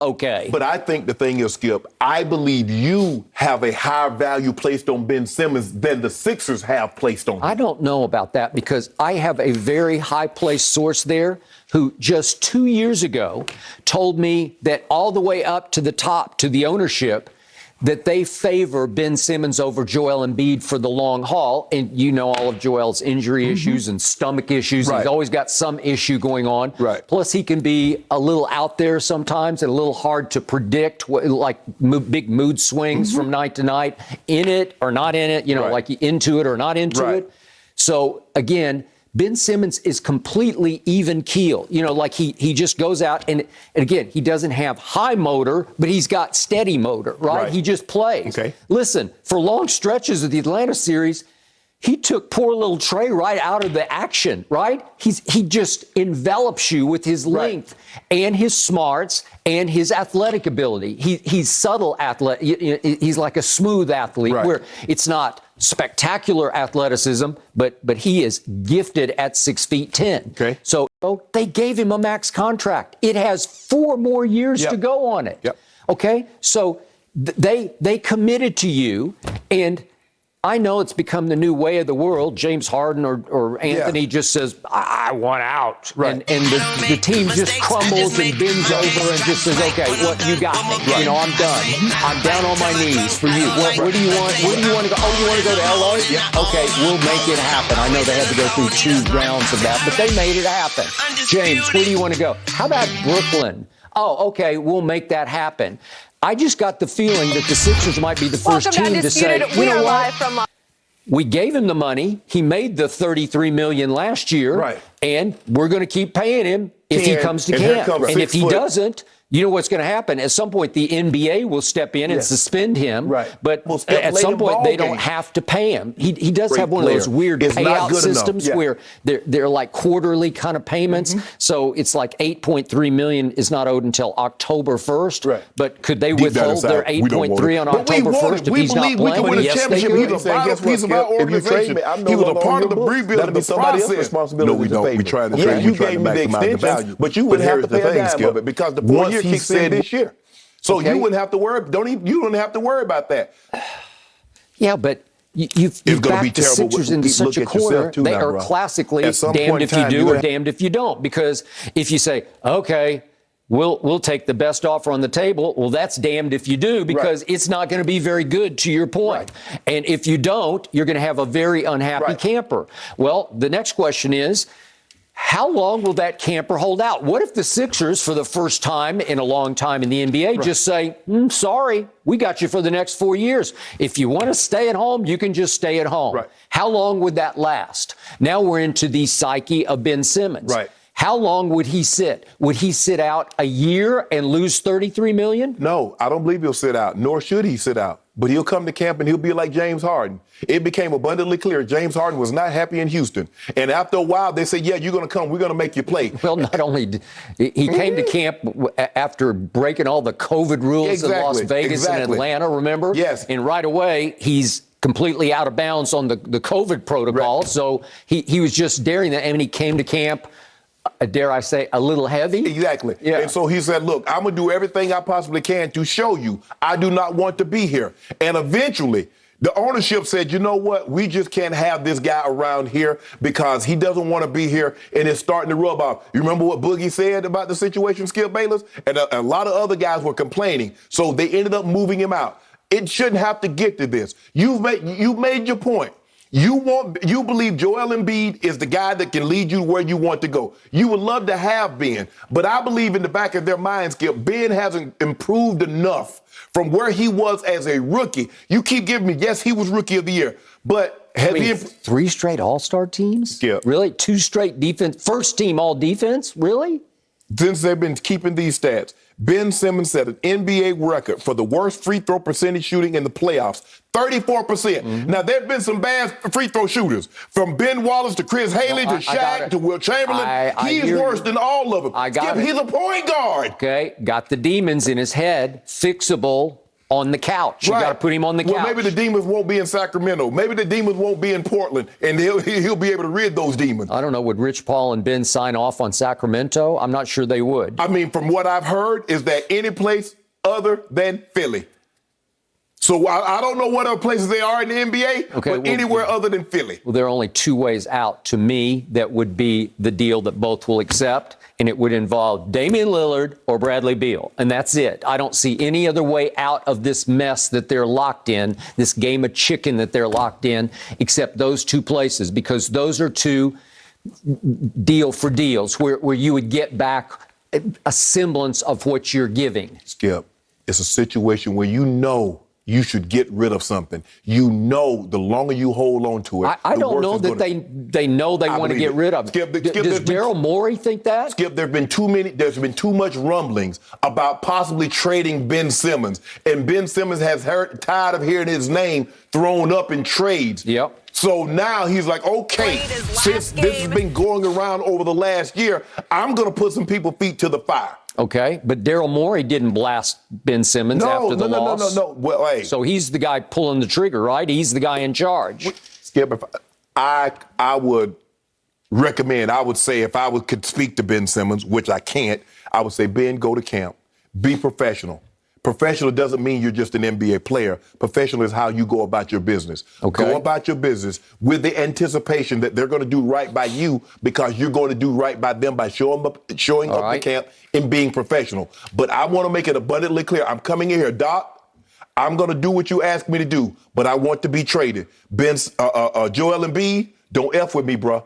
okay. But I think the thing is, Skip, I believe you have a higher value placed on Ben Simmons than the Sixers have placed on him. I don't know about that because I have a very high-placed source there who just 2 years ago told me that all the way up to the top, to the ownership, that they favor Ben Simmons over Joel Embiid for the long haul. And you know all of Joel's injury issues and stomach issues. Right. He's always got some issue going on. Right. Plus, he can be a little out there sometimes and a little hard to predict, like big mood swings from night to night, in it or not in it, like into it or not into it. So, again, Ben Simmons is completely even keel. Like he just goes out and again, he doesn't have high motor, but he's got steady motor, right? He just plays. Okay. Listen, for long stretches of the Atlanta series, he took poor little Trey right out of the action, right? He just envelops you with his length and his smarts and his athletic ability. He's subtle athlete. He's like a smooth athlete where it's not spectacular athleticism, but he is gifted at 6'10". Okay. So they gave him a max contract. It has 4 more years to go on it. Okay. So they committed to you, and I know it's become the new way of the world. James Harden or Anthony just says, I want out. And the team just crumbles and bends over and just says, okay, what you got me. I'm done. I'm down on my knees for you. Where do you want? Where do you want to go? Oh, you want to go to L.A.? Okay, we'll make it happen. I know they had to go through 2 rounds of that, but they made it happen. James, where do you want to go? How about Brooklyn? Oh, okay, we'll make that happen. I just got the feeling that the Sixers might be the first team to say, you know what? We gave him the money. He made the $33 million last year, and we're going to keep paying him if he comes to camp. And if he doesn't, you know what's going to happen? At some point, the NBA will step in and suspend him. But at some point, they don't have to pay him. He does have one of those weird payout systems where they're like quarterly kind of payments. So it's like $8.3 million is not owed until October 1st. But could they withhold their $8.3 on October 1st if he's not playing? Yes, they could. He's a vital piece of our organization. He was a part of the rebuilding the process. No, we don't. We try to trade. You gave me the extension, but you wouldn't have to pay a dime of it because the 4 year kicks in this year. So you wouldn't have to worry. You don't have to worry about that. Yeah, but you've backed the Sixers into such a corner. They are classically damned if you do or damned if you don't. Because if you say, okay, we'll take the best offer on the table, well, that's damned if you do, because it's not going to be very good, to your point. And if you don't, you're going to have a very unhappy camper. Well, the next question is, how long will that camper hold out? What if the Sixers, for the first time in a long time in the NBA, just say, sorry, we got you for the next 4 years. If you want to stay at home, you can just stay at home. How long would that last? Now we're into the psyche of Ben Simmons. How long would he sit? Would he sit out a year and lose $33 million? No, I don't believe he'll sit out, nor should he sit out. But he'll come to camp and he'll be like James Harden. It became abundantly clear James Harden was not happy in Houston. And after a while, they said, yeah, you're going to come. We're going to make you play. Well, not only he came to camp after breaking all the COVID rules in Las Vegas and Atlanta, remember? Yes. And right away, he's completely out of bounds on the COVID protocol. So he was just daring that. And he came to camp, dare I say, a little heavy. Exactly. And so he said, look, I'm going to do everything I possibly can to show you I do not want to be here. And eventually, the ownership said, you know what? We just can't have this guy around here because he doesn't want to be here, and it's starting to rub off. You remember what Boogie said about the situation, Skip Bayless? And a lot of other guys were complaining, so they ended up moving him out. It shouldn't have to get to this. You've made your point. You believe Joel Embiid is the guy that can lead you where you want to go. You would love to have Ben, but I believe in the back of their minds, Skip, Ben hasn't improved enough from where he was as a rookie. You keep giving me, yes, he was Rookie of the Year, but has he 3 straight All-Star teams? Skip. Really? 2 straight defense, first team all defense? Really? Since they've been keeping these stats, Ben Simmons set an NBA record for the worst free throw percentage shooting in the playoffs, 34%. Now, there have been some bad free throw shooters, from Ben Wallace to Chris Haley to Shaq to Will Chamberlain. He's worse than all of them. Skip, he's a point guard. Okay, got the demons in his head, fixable, on the couch. You got to put him on the couch. Well, maybe the demons won't be in Sacramento. Maybe the demons won't be in Portland, and he'll be able to rid those demons. I don't know. Would Rich Paul and Ben sign off on Sacramento? I'm not sure they would. I mean, from what I've heard, is that any place other than Philly. So I don't know what other places they are in the NBA, but anywhere other than Philly. Well, there are only two ways out to me that would be the deal that both will accept, and it would involve Damian Lillard or Bradley Beal, and that's it. I don't see any other way out of this mess that they're locked in, this game of chicken that they're locked in, except those two places, because those are two deal for deals where you would get back a semblance of what you're giving. Skip, it's a situation where you know you should get rid of something. You know, the longer you hold on to it, I don't know that they know they want to get rid of it. Skip, does Daryl Morey think that? Skip, there's been too much rumblings about possibly trading Ben Simmons, and Ben Simmons has tired of hearing his name thrown up in trades. Yep. So now he's like, okay, since this has been going around over the last year, I'm going to put some people's feet to the fire. Okay, but Daryl Morey didn't blast Ben Simmons after the loss. No. Well, hey. So he's the guy pulling the trigger, right? He's the guy in charge. Skip, I would recommend, I would say if I could speak to Ben Simmons, which I can't, I would say, Ben, go to camp. Be professional. Professional doesn't mean you're just an NBA player. Professional is how you go about your business. Okay. Go about your business with the anticipation that they're going to do right by you because you're going to do right by them by showing up to camp and being professional. But I want to make it abundantly clear. I'm coming in here, Doc. I'm going to do what you ask me to do, but I want to be traded. Joel Embiid, don't F with me, bro.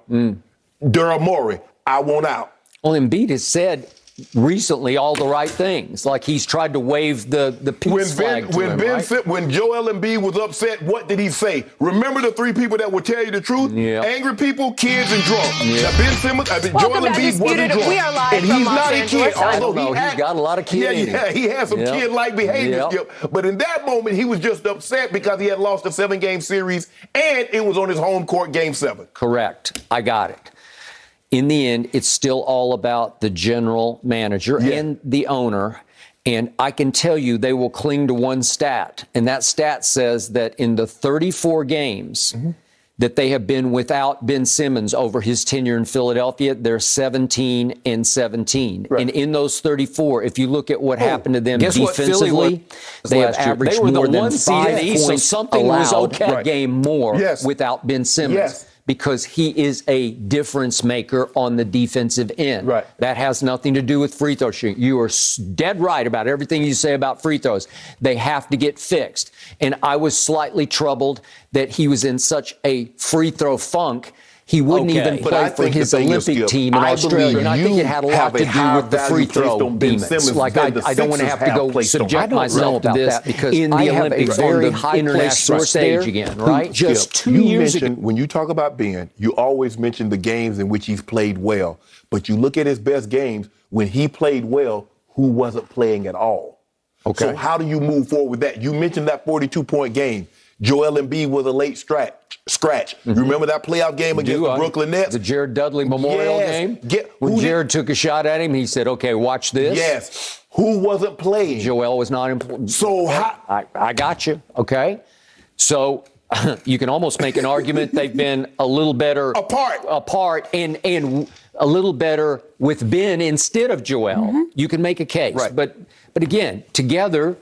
Daryl Morey, I want out. Well, Embiid has said recently all the right things, like he's tried to wave the peace flag to him, right? When Joel Embiid was upset, what did he say? Remember the three people that will tell you the truth? Yeah. Angry people, kids, and drunk. Yeah. Now, Ben Simmons, Joel Embiid wasn't drunk. We are live and from he's Los not a Angeles. kid, although he's got a lot of kid in him. Yeah, he has some kid-like behavior. But in that moment, he was just upset because he had lost a 7-game series, and it was on his home court, Game 7. Correct. I got it. In the end, it's still all about the general manager and the owner. And I can tell you they will cling to one stat. And that stat says that in the 34 games that they have been without Ben Simmons over his tenure in Philadelphia, they're 17-17. Right. And in those 34, if you look at what happened to them defensively, they have averaged more than 5 points so something was okay game more without Ben Simmons. Yes. Because he is a difference maker on the defensive end. Right. That has nothing to do with free throw shooting. You are dead right about everything you say about free throws. They have to get fixed. And I was slightly troubled that he was in such a free throw funk. He wouldn't even play for his Olympic team in Australia. And I think it had a lot to do with the free throw demons. Like, I don't want to have to go subject myself to this because in the Olympics on the international stage again, right? Just 2 years ago. When you talk about Ben, you always mention the games in which he's played well. But you look at his best games, when he played well, who wasn't playing at all? Okay. So how do you move forward with that? You mentioned that 42-point game. Joel Embiid was a late scratch. You remember that playoff game against the Brooklyn Nets? The Jared Dudley Memorial game? When Jared took a shot at him, he said, okay, watch this. Yes. Who wasn't playing? Joel was not important. So I got you, okay? So you can almost make an argument they've been a little better apart and a little better with Ben instead of Joel. You can make a case. Right. But again, together,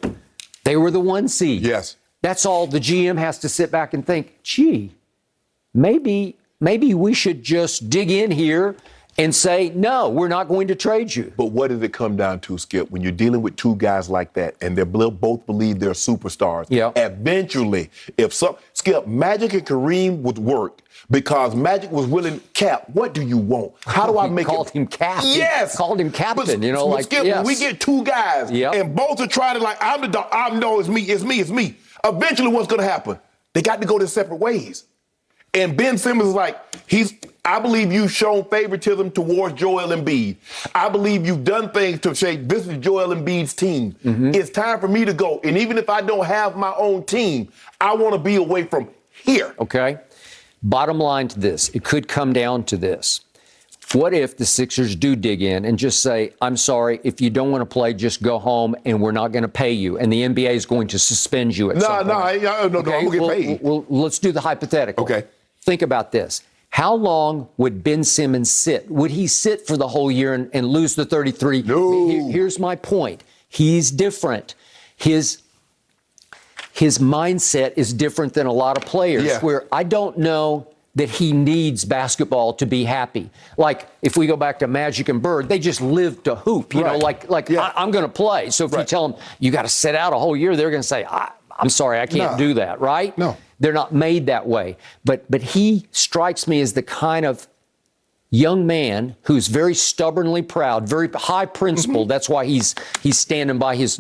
they were the 1 seed. Yes. That's all the GM has to sit back and think, gee, maybe we should just dig in here and say, no, we're not going to trade you. But what does it come down to, Skip? When you're dealing with two guys like that and they both believe they're superstars, eventually, Skip, Magic and Kareem would work because Magic was willing, Cap, what do you want? How do I make called him Cap. Yes. Called him Captain, but Skip, when we get two guys and both are trying to I'm the dog, it's me. Eventually, what's going to happen? They got to go their separate ways. And Ben Simmons is like, I believe you've shown favoritism towards Joel Embiid. I believe you've done things to say, this is Joel Embiid's team. It's time for me to go. And even if I don't have my own team, I want to be away from here. Okay. Bottom line to this, it could come down to this. What if the Sixers do dig in and just say, I'm sorry, if you don't want to play, just go home and we're not going to pay you. And the NBA is going to suspend you at some point. No, I'm going to get paid. Well, let's do the hypothetical. Okay. Think about this. How long would Ben Simmons sit? Would he sit for the whole year and lose the 33? No. Here's my point. He's different. His mindset is different than a lot of players, where I don't know that he needs basketball to be happy. Like, if we go back to Magic and Bird, they just lived to hoop, you know, I'm going to play. So if you tell them you got to sit out a whole year, they're going to say, I'm sorry, I can't do that, right? No. They're not made that way. But he strikes me as the kind of young man who's very stubbornly proud, very high principled. That's why he's standing by his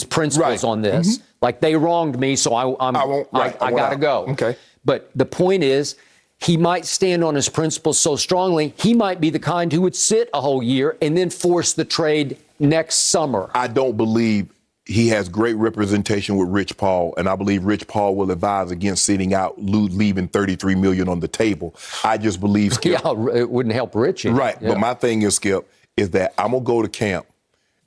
principles on this. Like, they wronged me, so I got to go. Okay. But the point is, he might stand on his principles so strongly, he might be the kind who would sit a whole year and then force the trade next summer. I don't believe he has great representation with Rich Paul, and I believe Rich Paul will advise against sitting out, leaving $33 million on the table. I just believe, Skip. Yeah, it wouldn't help Rich. Right, but my thing is, Skip, is that I'm going to go to camp,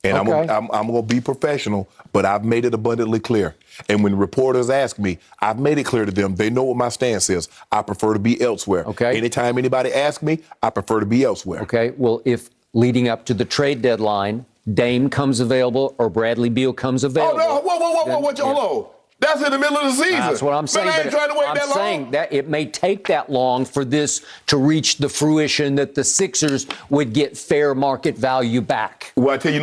and I'm going to be professional, but I've made it abundantly clear. And when reporters ask me, I've made it clear to them, they know what my stance is. I prefer to be elsewhere. Okay. Anytime anybody asks me, I prefer to be elsewhere. Okay, well, if leading up to the trade deadline, Dame comes available or Bradley Beal comes available. Oh, no, whoa, hold on. That's in the middle of the season. That's what I'm saying. Man, I ain't trying to wait that long. I'm saying that it may take that long for this to reach the fruition that the Sixers would get fair market value back. Well, I tell you,